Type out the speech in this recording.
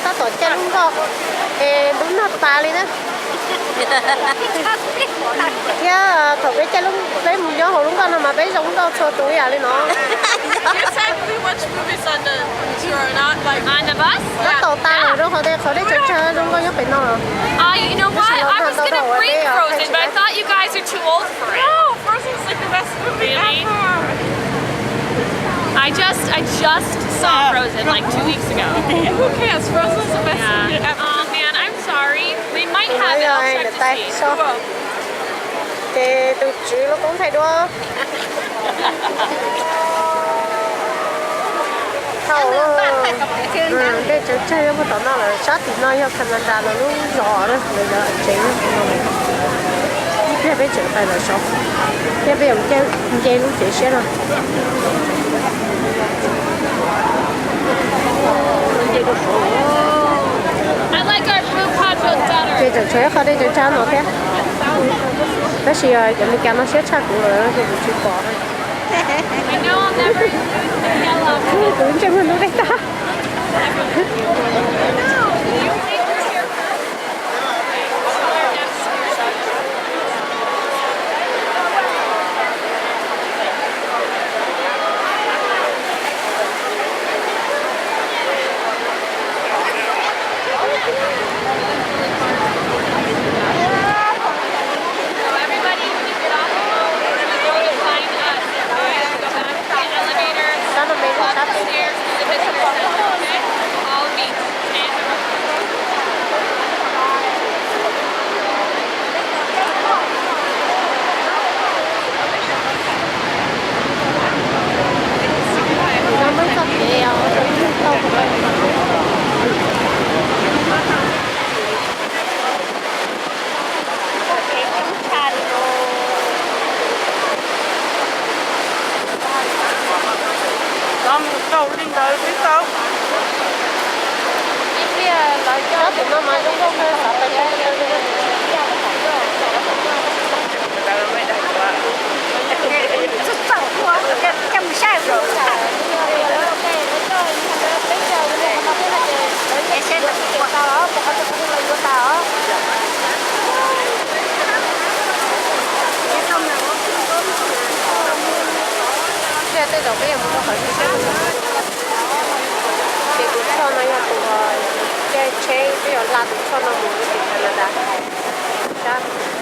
ta tổ chân luôn đó đúng là ta lên đó yeah thổ bé chân luôn lấy một gió hồ luôn con mà bé giống đâu cho túi à lên nó You said we watch movies on the tour, not like On the bus? nó tổ ta rồi đó họ đây chơi luôn có nhóc phải nó You know what? I was gonna bring Frozen, but I thought you guys are too old for it. no, Frozen's like the best movie Really? ever. I just saw Frozen like 2 weeks ago. Who cares? Frozen's the best movie Yeah. ever. Oh man, I'm sorry. We might have it. I'll check to see. sao thì tụi chị nó cũng thay đua thầu đây chơi nó bắt đầu nó là sát thì nó yêu Canada nó luôn giò đó bây giờ chị nó bây giờ phải là sao bây giờ chơi luôn chị sẽ rồi I like our blue pod boat better. bây giờ chơi khó đây chơi cha nó thế bác sĩ ơi cái này nó sẽ chắc cũng rồi nó sẽ bị chịu bỏ I know I'll never use the yellow. đứng trên mình nó đây ta Everybody, when you get off the boat, you're gonna go and find us. Go back to the elevator, sao nó mấy walk cái sắp upstairs to the visitor center, okay? All meet. nó mới có thể không Con cầu lên đời biết không? bây giờ nói cho tụi nó mà chúng không phải phải cái đầu cái một cái thì cũng cho nó yêu tụi cái chế bây giờ là tụi cho nó muốn cái Canada.